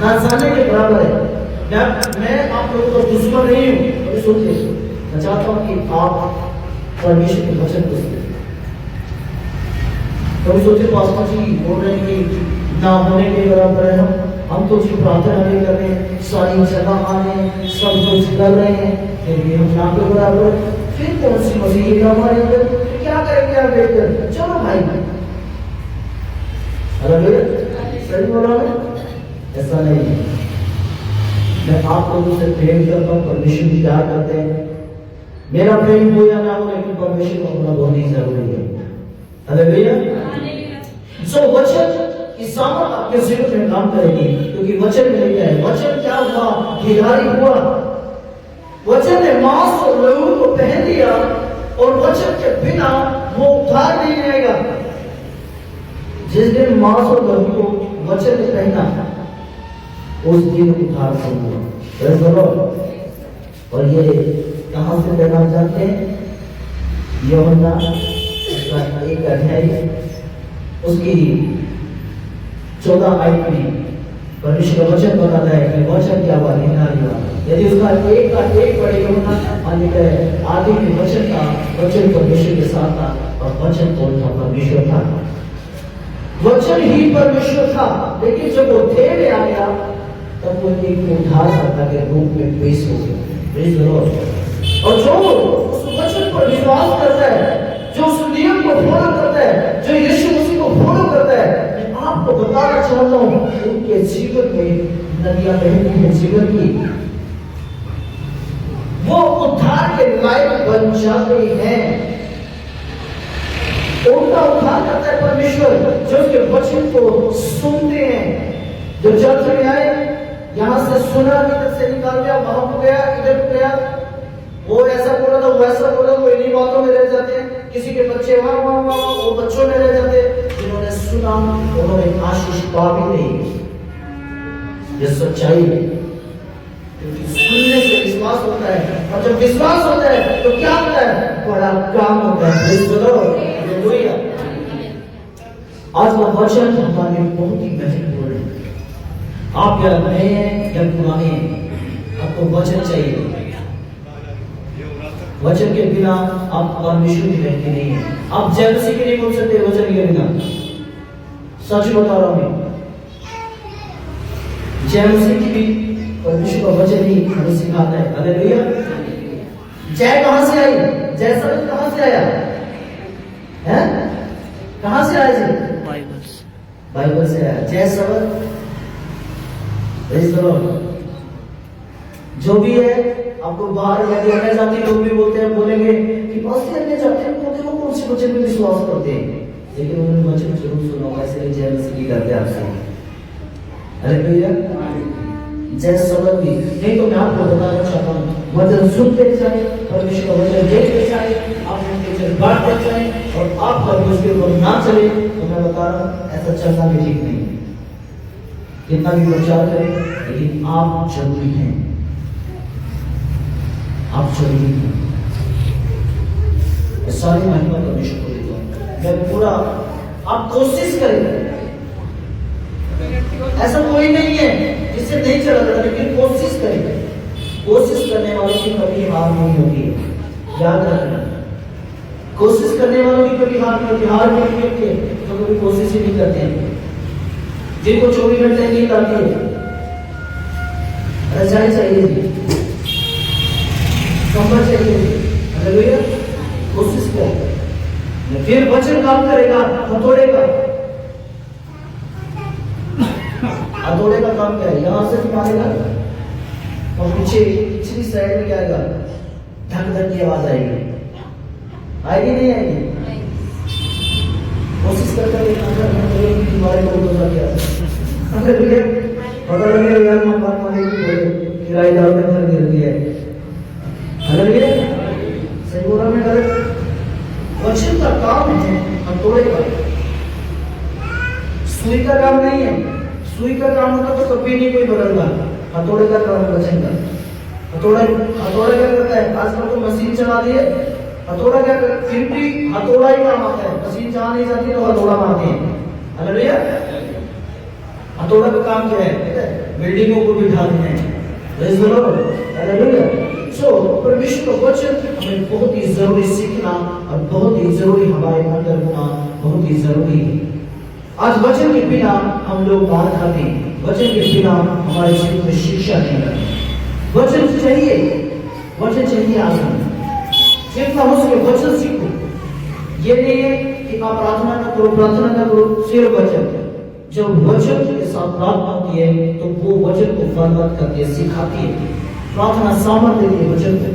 नाजाने के बराबर है। मैं आप लोगों का दुश्मन नहीं हूँ। अभी सुनते मैं चाहता हूँ कि आप परमेश्वर के वचन को सुनें। कभी सोचे पास्टर जी बोल रहे हैं कि ना होने के बराबर है। हम तो जी प्रार्थना नहीं कर रहे, सारी जगह आने सब कुछ कर रहे हैं, फिर भी हम ना के बराबर। फिर कौन सी मसीह हमारे अंदर, क्या करेंगे आप देखकर? चलो भाई, सही बोला मैं? ऐसा नहीं है। मैं आप लोगों से प्रेम करता हूँ, परमेश्वर भी प्यार करते हैं। मेरा प्रेम हो या ना हो, लेकिन परमेश्वर को होना बहुत ही जरूरी है। हालेलुया। सो वचन की सामर्थ आपके जीवन में काम करेगी, क्योंकि वचन में लिखा है। वचन क्या हुआ? गिरधारी हुआ। वचन ने मांस और लहू को पहन लिया, और वचन के बिना वो उद्धार नहीं रहेगा। जिस दिन मांस और लहू को वचन ने पहना, उस दिन उद्धार हुआ। और ये कहां से पहना जाते हैं? यूहन्ना एक अध्याय उसकी 14 आयत में परमेश्वर का वचन बताता है कि वचन क्या हुआ? गिरधारी हुआ। यदि उसका एक का एक पढ़े यूहन्ना आदि में वचन था, वचन परमेश्वर के साथ था, और वचन कौन था? परमेश्वर था। वचन ही परमेश्वर था, लेकिन जब वो देह में आ गया तब वो एक उद्धारकर्ता के रूप में पेश हो गया। और जो उस वचन पर विश्वास करता है, जो उस नियम को फॉलो करता है, जो यीशु मसीह को फॉलो करता है, मैं आपको बताना चाहता हूँ, उनके जीवन में नदियां बहती हैं जीवन की। वो उद्धार के लायक बन जाते हैं। उनका उद्धार करता है परमेश्वर, जो उसके वचन को सुनते हैं। जो चर्च में आए, यहां से सुना, इधर से निकाल गया, वहां को गया, इधर को गया, वो ऐसा बोला था, वो ऐसा बोला, वो इन्हीं बातों में रह जाते हैं। किसी के बच्चे वहां वहां वहां, वो बच्चों में रह जाते हैं। जिन्होंने सुना उन्होंने आशीष पा भी नहीं। ये सच्चाई है, क्योंकि सुनने से विश्वास होता है, और जब विश्वास होता है तो क्या होता है? बड़ा काम होता है। हालेलुया। आज का वचन हमारे बहुत ही महत्वपूर्ण है। आप या नए हैं या पुराने हैं, आपको वचन चाहिए। वचन के बिना आप परमेश्वर की व्यक्ति नहीं है। आप जय मसीह के नहीं बोल सकते वचन के बिना। सच बता रहा हूं मैं, जय मसीह की भी परमेश्वर का वचन ही हमें सिखाता है। हालेलुया। जय कहां से आई? जय शब्द कहां से आया है? कहां से आया जी? बाइबल से आया जय शब्द। जो भी है, आपको बाहर यदि अन्य जाति लोग भी बोलते हैं, बोलेंगे कि बस अन्य जाति बोलते हैं, कौन से वचन में विश्वास करते हैं, लेकिन उन्होंने वचन जरूर सुना होगा। इसलिए जय मसीह की करते हैं आपसे। अरे भैया, जय शब्द भी नहीं तो मैं आपको बताना चाहता हूँ, वचन सुनते जाए, परमेश्वर का वचन देखते जाए, आप उनके वचन बांटते जाए, और आप परमेश्वर को ना चले तो मैं बता रहा हूँ, ऐसा चलना भी ठीक नहीं है। कितना भी प्रचार करें, लेकिन आप जरूरी हैं। आप जरूरी हैं। सारी महिमा परमेश्वर को देता हूं। मैं पूरा, आप कोशिश करें। ऐसा कोई नहीं है जिससे नहीं चला जाता, लेकिन कोशिश करें। कोशिश करने वालों की कभी हार नहीं होती है, याद रखना। कोशिश करने वालों की कभी हार नहीं होती। हार नहीं होती है तो कभी कोशिश ही नहीं करते हैं। जिनको 24 घंटे नींद आती है, रजाई चाहिए जी, कंबल चाहिए जी। हालेलुया। कोशिश करें, फिर वचन काम करेगा, हथौड़ेगा। हथौड़े का काम क्या है? यहां से मारेगा और पीछे पिछली साइड में क्या आएगा? धक धक की आवाज आएगी। आएगी नहीं आएगी? कोशिश करके तुम्हारे को उतर गया। हालेलुया। पता लगे यार मकान वाले की किराएदार का घर गिर गया है। हालेलुया। सही बोल रहा मैं? वचन का काम है हथौड़े का। सुई का काम नहीं है। सुई का काम होता तो कभी नहीं कोई बदलता। हथौड़े का काम वचन का। हथौड़ा क्या करता है? आजकल तो मशीन चला दी है। हथौड़ा क्या करता है? फिर भी हथौड़ा ही काम आता है। मशीन जहाँ नहीं जाती तो हथौड़ा मारते हैं। हालेलुया। हथौड़ा का काम क्या है? बिल्डिंगों को भी ढालते हैं। Praise the Lord. हालेलुया। सो परमेश्वर का वचन हमें बहुत ही जरूरी सीखना और बहुत ही जरूरी हमारे अंदर होना बहुत ही जरूरी है। आज वचन के बिना हम लोग मार खाते हैं। वचन के बिना हमारे जीवन में शिक्षा नहीं रहती। वचन चाहिए आज हमें। जितना हो सके वचन सीखो। ये नहीं है कि आप प्रार्थना न करो सिर्फ वचन। जब वचन के साथ प्रार्थना होती है तो वो वचन को फलवत करके सिखाती है। प्रार्थना सामर्थ्य देती है वचन को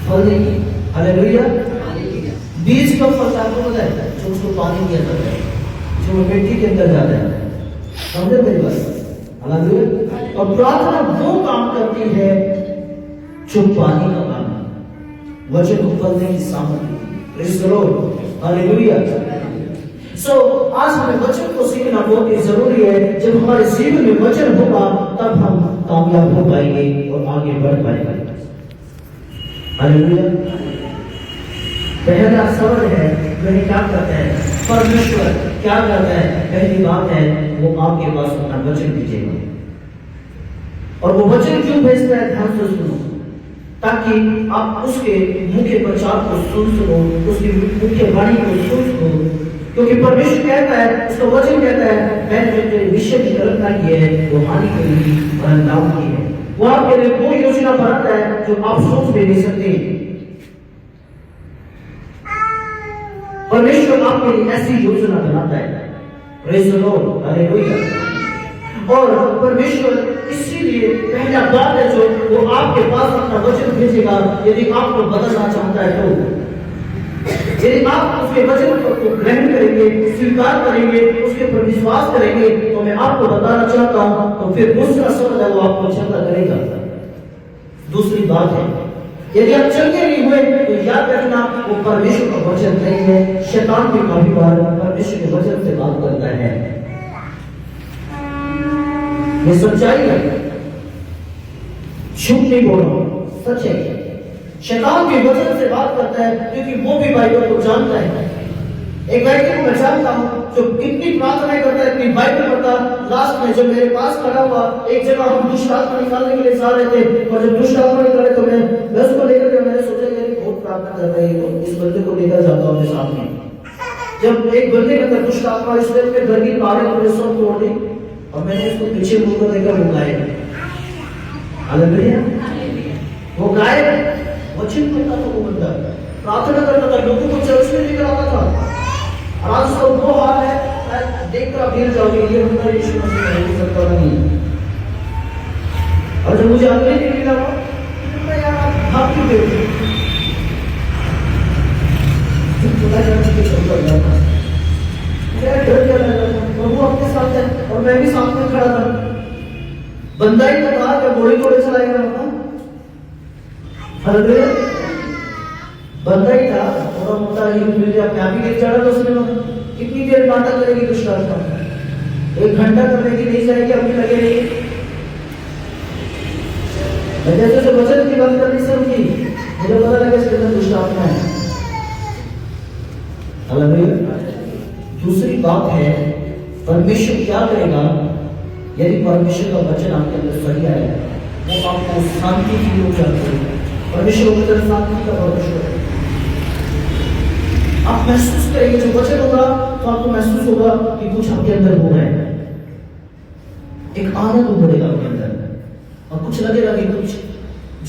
फल देगी। हालेलुया। बीज का फल आपको पता है? जो उसको पानी दिया जाता है, जो मिट्टी के अंदर जाता है। समझे मेरी बात? हालेलुया। और प्रार्थना वो काम करती है जो पानी का काम है, वचन को फलने की सामर्थ्य। Praise the Lord. हालेलुया। सो आज हमें वचन को सीखना बहुत ही जरूरी है। जब हमारे जीवन में वचन होगा तब हम कामयाब हो पाएंगे और आगे बढ़ पाएंगे। हालेलुया। पहला सवाल है वह क्या करता है? परमेश्वर क्या करता है? पहली बात है वो आपके पास अपना वचन भेजेगा। और वो वचन क्यों भेजता है? ध्यान से सुनो, ताकि आप उसके मुख्य प्रचार को सुन सको, उसकी मुख्य वाणी को सुन सको। क्योंकि परमेश्वर कहता है, उसका वचन कहता है, मैंने जो तेरे विषय की कल्पना की है वो हानि के लिए वरन लाभ की है। वो आपके लिए वो योजना बनाता है जो आप सोच भी नहीं सकते। परमेश्वर आपके लिए ऐसी योजना बनाता है। Praise the Lord. हालेलुया। और परमेश्वर इसीलिए पहला बात है जो वो आपके पास अपना वचन भेजेगा। यदि आपको बदलना चाहता है तो यदि आप उसके वचन को ग्रहण करेंगे, स्वीकार करेंगे, उसके पर विश्वास करेंगे, तो मैं आपको बताना चाहता हूं तो फिर दूसरा शब्द है वो आपको चंगा करेगा। दूसरी बात है, यदि आप चंगे नहीं हुए तो याद रखना वो परमेश्वर का वचन नहीं है। शैतान भी काफी बार परमेश्वर के वचन से बात करता है। ये सच्चाई है, झूठ नहीं बोल रहा हूं, सच है। शैतान भी वचन से बात करता है क्योंकि वो भी बाइबल को जानता है। एक व्यक्ति को मैं जानता हूं जो इतनी प्रार्थनाएं करता है, इतनी बाइबल पढ़ता। लास्ट में जब मेरे पास खड़ा हुआ, एक जगह हम दुष्ट आत्मा निकालने के लिए जा रहे थे और जब दुष्ट आत्मा निकाले तो मैं उसको लेकर के मैंने सोचा कि बहुत प्रार्थना कर रही है तो इस बंदे को लेकर जाता हूं अपने साथ में। जब एक बंदे के अंदर दुष्ट आत्मा इस पे गर्गी मारे तो सब तोड़ दी और मैंने उसको पीछे मुड़कर देखा वो गायब। हालेलुया। वो गायब। वचन पढ़ता था वो बंदा, प्रार्थना करता था, लोगों को चर्च में लेकर आता था। और आज उसका वो हाल है, मैं देखकर गिर जाओगे, ये बंदा यीशु मसीह का नहीं सकता नहीं। और जब मुझे अगले दिन मिला मैं यार आप भाग क्यों गए? खुदा जाने के चलता जाता मैं डर गया था। प्रभु अपने साथ है और मैं भी साथ में खड़ा था। बंदा ही तो कहा कि घोड़ी घोड़े चलाएगा ना। हालेलुया। बंदा ही था, थोड़ा मोटा ही मुझे अपने आप ही गिर चढ़ा था उसने। कितनी देर नाटक करेगी दुष्ट आत्मा? 1 घंटा करने की नहीं जाएगी, अपनी लगे रही। जैसे से वचन की बात करनी शुरू की, मुझे पता लगा इसके अंदर दुष्ट आत्मा है। हालेलुया। दूसरी बात है परमेश्वर क्या करेगा? यदि परमेश्वर का वचन आपके अंदर सही आएगा वो आपको शांति की ओर जाएगा। परमेश्वर वचन शांति का परमेश्वर है। आप महसूस करेंगे, जो वचन होगा तो आपको महसूस होगा कि कुछ आपके अंदर हो रहा है। एक आनंद उभरेगा आपके अंदर और कुछ लगेगा कि कुछ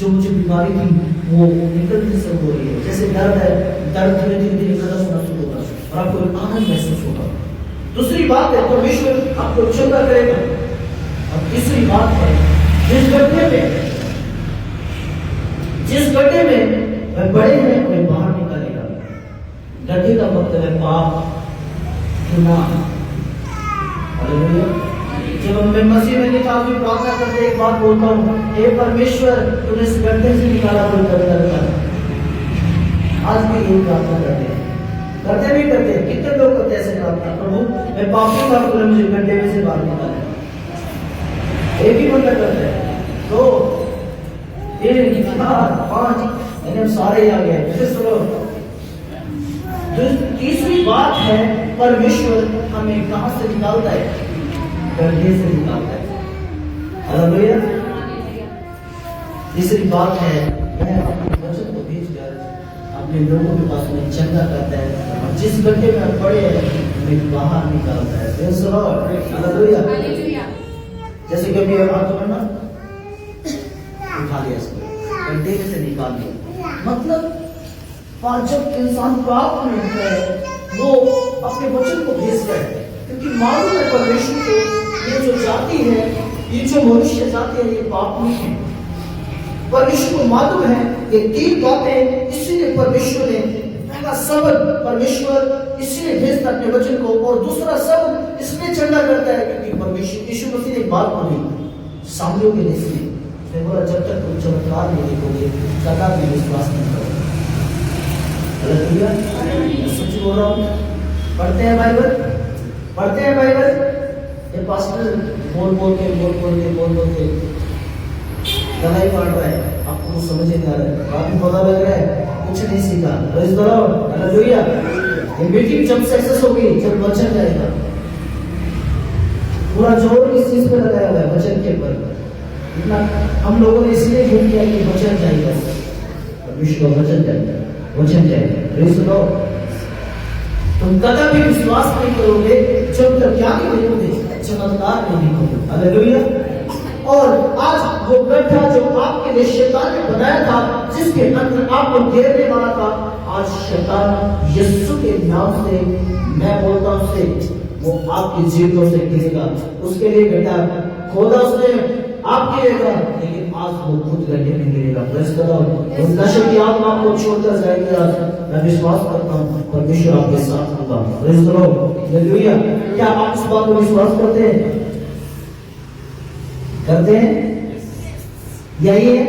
जो मुझे बीमारी थी वो निकलने से हो रही है। जैसे दर्द है, दर्द धीरे धीरे धीरे खत्म होना शुरू होगा और आपको एक आनंद महसूस होगा। दूसरी बात है परमेश्वर आपको चंगा करेगा। और तीसरी बात है जिस गड्ढे में वह बड़े हैं उन्हें बाहर निकालेगा। गड्ढे का मतलब है पाप, गुनाह। हालेलुया। जब मैं मसीह में निकाल की प्रार्थना करते एक बात बोलता हूँ, हे परमेश्वर तूने इस गड्ढे से निकाला कोई दर्द। आज भी यही प्रार्थना करते हैं, करते भी करते हैं, कितने लोग करते हैं ऐसे प्रार्थना, प्रभु मैं पापी था, तो मुझे गड्ढे में से बाहर निकाले। एक ही बंदा करता है, 2 3 4 5 इन्हें सारे आ गए। सुनो, जो तीसरी बात है, परमेश्वर हमें कहां से निकालता है? गड्ढे से निकालता है। हालेलुया। तीसरी बात है, मैं अपने वचन को भेजकर अपने लोगों के पास में चंगा करता है, और जिस गड्ढे में आप पड़े हैं हमें बाहर निकालता है। हालेलुया। जैसे कभी बात तो करना, उठा लिया इसको, गड्ढे में से निकाल दिया। मतलब जब इंसान पाप में होता है, वो अपने वचन को भेजता है, क्योंकि मालूम है परमेश्वर को ये जो जाति है, ये जो मनुष्य जाति है, ये पाप नहीं है। परमेश्वर को मालूम है ये 3 बातें, इसीलिए परमेश्वर ने पहला शब्द परमेश्वर इसीलिए भेजता अपने वचन को, और दूसरा शब्द इसलिए चंगा करता है क्योंकि परमेश्वर यीशु मसीह ने एक बात बोली सामरियों के देश में, बोला जब तक तुम चमत्कार नहीं देखोगे कदा भी विश्वास नहीं करोगे। सच बोल रहा हूँ। पढ़ते हैं बाइबल, ये पास्टर बोल के दवाई पढ़ रहा है, आपको कुछ समझ नहीं आ रहा है, आपको पता लग रहा है कुछ नहीं सीखा। Praise the Lord, hallelujah. ये मीटिंग जब सक्सेस होगी, जब वचन जाएगा, पूरा जोर इस चीज पे लगाया हुआ है, वचन के ऊपर। इतना हम लोगों ने इसलिए घूम किया कि वचन जाएगा, विश्व वचन जाएगा। Praise the Lord. तुम कभी विश्वास नहीं करोगे जब तक क्या नहीं देखोगे, चमत्कार नहीं देखोगे। हालेलुया। और आज वो गड्ढा जो आपके लिए शैतान ने बनाया था, जिसके अंदर आपको घेरने वाला था, आज शैतान यीशु के नाम से मैं बोलता हूं से वो आपकी जीवों से गिरेगा। उसके लिए गड्ढा खोदा उसने आपके लिए, लेकिन आज वो खुद गड्ढे में गिरेगा। Praise the Lord. उस नशे की आत्मा आपको छोड़कर जाएगी। आज मैं विश्वास करता हूं परमेश्वर आपके साथ होगा। Praise the Lord, hallelujah. क्या आप इस बात को विश्वास करते हैं? करते हैं? यही है।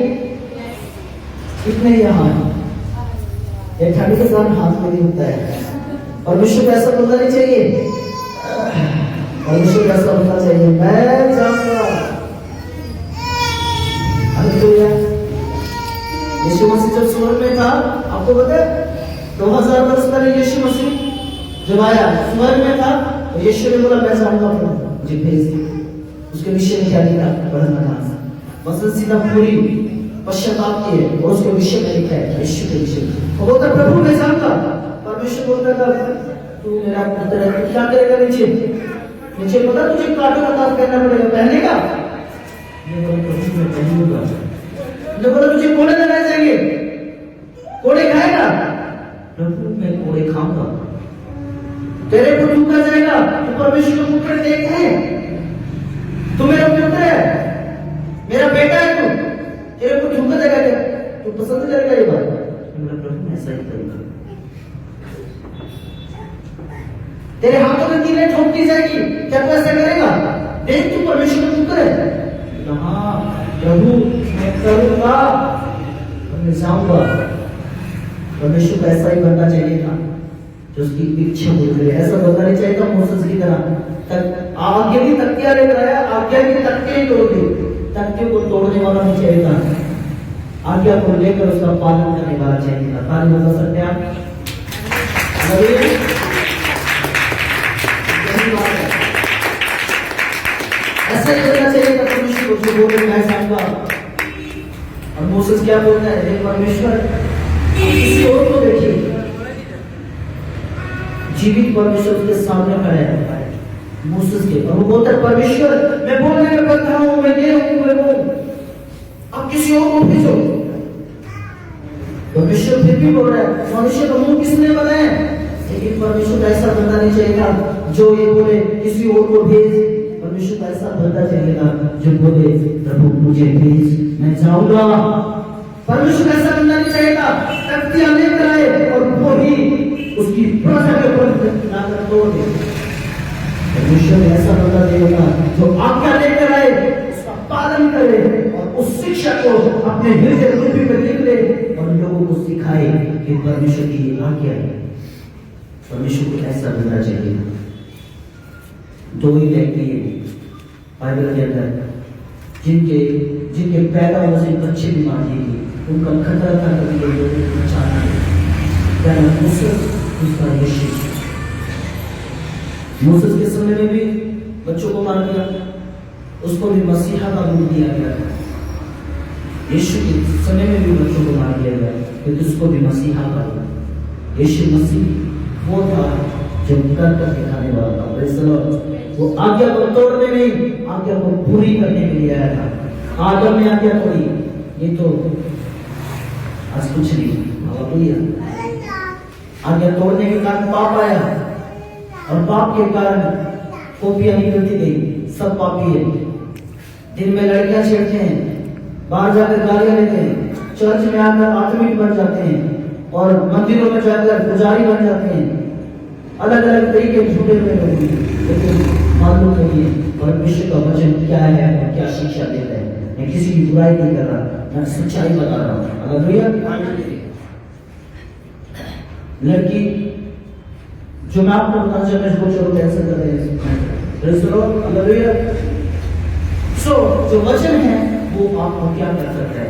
कितने यहाँ ये ठंड के कारण हाथ में नहीं होता है। परमेश्वर को ऐसा बोलना नहीं चाहिए, परमेश्वर को ऐसा बोलना चाहिए, मैं जाऊंगा। हालेलुया। यीशु मसीह जब स्वर्ग में था, आपको पता है 2000 वर्ष पहले यीशु मसीह जब आया स्वर्ग में था, तो यीशु ने बोला मैं जाऊंगा, मुझे भेज दे। उसके विषय में क्या लिखा? पढ़ना था बस सीधा पूरी पश्चाताप की है, और उसके विषय में लिखा है यीशु के विषय में। वो बोलता प्रभु मैं जानता, परमेश्वर बोलता था तू मेरा पुत्र है, तू क्या करेगा? नीचे पता तुझे काटो का काम करना पड़ेगा, पहनने का। ये बोला प्रभु मैं पहनूंगा। जो बोला तुझे कोड़े लगाए जाएंगे, कोड़े खाएगा? प्रभु मैं कोड़े खाऊंगा। तेरे को थूका जाएगा, तो परमेश्वर को पुत्र देखते हैं, तू मेरा पुत्र है, मेरा बेटा है, तू तेरे को थूका जाएगा, तू पसंद करेगा ये बात? प्रभु मैं ऐसा ही करूंगा। तेरे हाथों में कीलें ठोक दी जाएगी, क्या तू ऐसा करेगा? देख तू परमेश्वर का पुत्र है। हाँ प्रभु मैं करूंगा, मैं जाऊंगा। परमेश्वर को ऐसा ही बनना चाहिए था जो उसकी इच्छा पूरी करे। ऐसा बनना नहीं चाहिए था मूसा की तरह आगे भी तकिया लेकर आया, आज्ञा भी तकिया ही तोड़ दी, तकिया को तोड़ने वाला नहीं चाहिए था, आज्ञा को लेकर उसका पालन करने वाला चाहिए था। ताली बजा सकते हैं आप? ऐसा ही करना चाहिए था परमेश्वर को, जो बोले मैं जाऊंगा। और मूसा क्या बोलता है? हे परमेश्वर किसी और को देखिए, जीवित परमेश्वर उसके सामने खड़ा है मूसा के, और वो बोलता है परमेश्वर मैं बोलने में बंधा हूं, मैं ये हूं, आप किसी और को भेजो। परमेश्वर फिर भी बोल रहा है मनुष्य का मुंह किसने बनाया? लेकिन परमेश्वर का ऐसा बनना नहीं चाहिए था जो ये बोले किसी और को भेज। परमेश्वर का ऐसा बनना चाहिए था जो बोले प्रभु मुझे भेज, मैं जाऊंगा। परमेश्वर का ऐसा बनना नहीं चाहिए था तख्तियां लेकर आए और वो ही उसकी प्रजा के ऊपर लाकर तोड़ दे। परमेश्वर ने ऐसा बनना चाहिए था जो आज्ञा लेकर आए उसका पालन करे और उस शिक्षा को अपने हृदय रूपी में लिख ले और लोगों को सिखाए कि परमेश्वर की आज्ञा है। परमेश्वर को ऐसा बनना चाहिए। दो ही व्यक्ति बाइबल के अंदर जिनके पैदा होने से बच्चे बीमार थे, उनका खतरा था कभी बचाना। पहला मूसस, दूसरा यीशु। मूसस के समय में भी बच्चों को मार दिया, उसको भी मसीहा का रूप दिया गया। यीशु के समय में भी बच्चों को मार दिया गया, क्योंकि उसको भी मसीहा का रूप। यीशु मसीह वो था जो कर दिखाने वाला था। वो आज्ञा को तोड़ने नहीं, आज्ञा को पूरी करने के लिए आया था। आदम ने आज्ञा तोड़ी, ये तो आज कुछ नहीं। आज्ञा तोड़ने के कारण पाप आया, और पाप के कारण कॉपियां निकलती गई। सब पापी है। दिन में लड़कियां छेड़ते हैं, बाहर जाकर गालियां लेते हैं, चर्च में आकर आदमी बन जाते हैं, और मंदिरों में जाकर पुजारी बन जाते हैं। अलग अलग तरीके के झूठे में लोग, लेकिन मालूम नहीं है परमेश्वर का वचन क्या है और क्या शिक्षा देता है। मैं किसी की बुराई नहीं कर रहा, मैं सच्चाई बता रहा हूँ। हालेलुया। लड़की जो मैं आपको बताना चाहता हूँ, इसको छोड़ो, कैंसिल कर रहे हैं। हालेलुया। सो जो वचन है वो आपको क्या कर सकता है,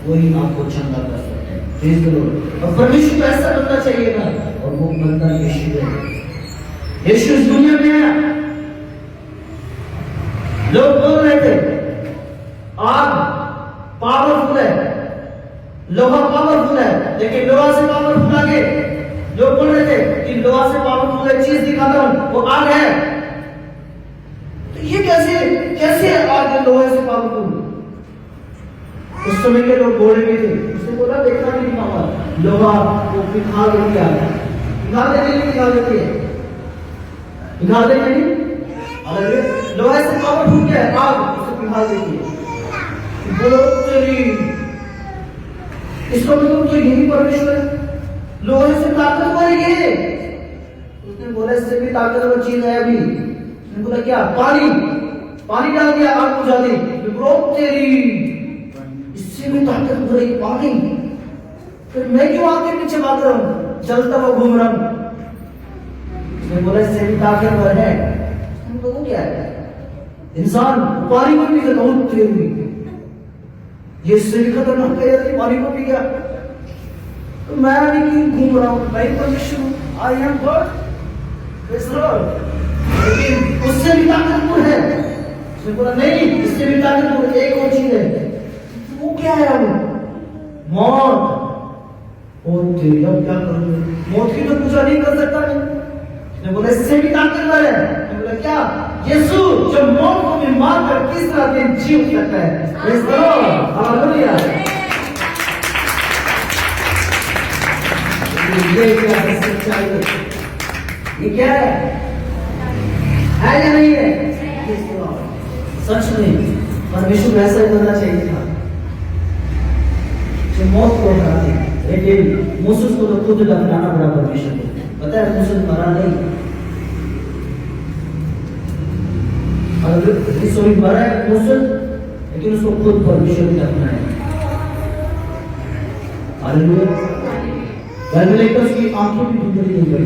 वही आपको चंगा कर सकता है। Praise the Lord. और परमेश्वर को ऐसा बनना चाहिए ना, और वो बनता यीशु है। यीशु इस दुनिया में आया, लोग बोल रहे थे आग पावरफुल है, लोहा पावरफुल है, लेकिन लोहा से पावरफुल आगे। लोग बोल रहे थे कि लोहा से पावरफुल एक चीज दिखाता हूं, वो आग है। तो ये कैसे आग लोहे से पावरफुल? उस समय के लोग बोल रहे थे, उसने बोला देखा नहीं पावा, लोहा वो पिघाल देती है, पिघाल देती है, पिघाल देती नहीं। लोहा से पावरफुल क्या है? आग, उसे पिघाल देती है। बोलो तेरी, इसका मतलब तो यही परमेश्वर है, लोहे से ताकतवर है। उसने बोला इससे भी ताकतवर चीज है अभी। उसने बोला क्या? पानी डाल दिया, आग बुझा दी। तेरी, इससे भी ताकतवर है पानी। फिर मैं क्यों आग के पीछे भाग रहा हूं, जलता हुआ घूम रहा हूं? उसने बोला इससे भी ताकतवर है। वो क्या है? इंसान पानी को पी सकता हूं, ये इससे भी खतरनाक है, पानी को पी गया। तो मैं भी क्यों घूम रहा हूं? मैं परमेश्वर हूं, आई एम गॉड। लेकिन उससे भी ताकतवर है। उसने बोला नहीं, इससे भी ताकतवर एक और चीज है। वो क्या है? मौत। अब क्या करूं? मौत की तो पूजा नहीं कर सकता मैं। उसने बोला इससे भी ताकतवर है। उसने बोला क्या? यीशु जो मौत को भी मारकर तीसरा दिन जी उठ सकता है। हालेलुया। ये क्या है? सच्चाई है। ये क्या है या नहीं है? सच में परमेश्वर ऐसा ही करना चाहिए था जो मौत को हरा दे। लेकिन मूसस को तो खुद दफनाना पड़ा परमेश्वर को। पता है मूसस मरा नहीं, सॉरी मरा है मूसस, लेकिन उसको खुद परमेश्वर ने दफनाया। हालेलुया। की आंखें भी धुंधली हो गई,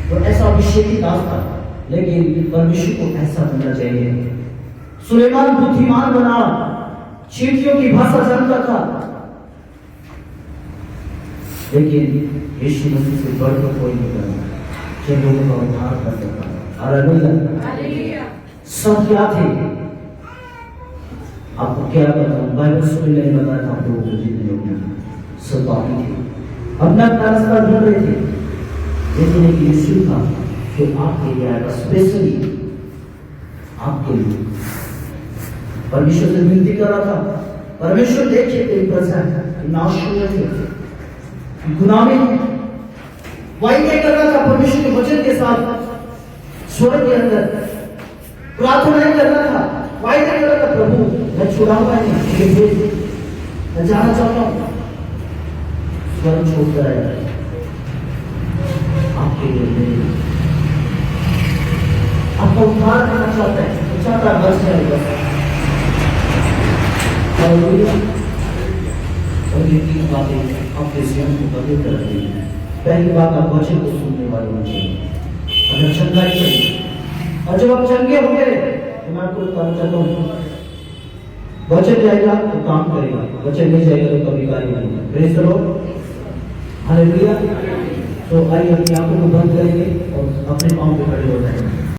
तो ऐसा अभिषेक की दास था, लेकिन परमेश्वर को ऐसा बनना चाहिए। सुलेमान बुद्धिमान बना, चींटियों की भाषा जानता था, लेकिन यीशु मसीह से बढ़कर कोई नहीं बना जो लोगों का उद्धार कर सकता। हालेलुया। सब क्या थे? आपको क्या बताऊं, बाइबल सुन नहीं बता था आप लोगों को, जितने लोग सब बाकी थे, अपना रास्ता ढूंढ रहे थे, लेकिन एक यीशु था जो आपके लिए आएगा, स्पेशली आपके लिए। परमेश्वर से विनती कर रहा था, परमेश्वर देखिए तेरी प्रजा नाश हो रही है, गुनाह में वायदे कर रहा था परमेश्वर के वचन के साथ। स्वर्ग के अंदर प्रार्थना कर रहा था, वायदे कर रहा था, प्रभु मैं छुड़ाऊंगा नहीं, मैं जाना चाहता हूं। स्वर्ग छोड़ता है आपके लिए, आपको उद्धार करना चाहता है, चाहता है बस जाएगा। और ये तीन बातें आपके जीवन को बदल कर रही हैं। पहली बात आप वचन को सुनने वाले होने चाहिए, अगर चंगाई चाहिए। और जब आप चंगे होंगे तो मैं आपको बताना चाहता हूँ, वचन जाएगा तो काम करेगा, वचन नहीं जाएगा तो कभी कार्य नहीं होगा। Praise the Lord, hallelujah. तो आइए अपनी आंखों को बंद करेंगे और अपने पांव पे खड़े हो जाएंगे।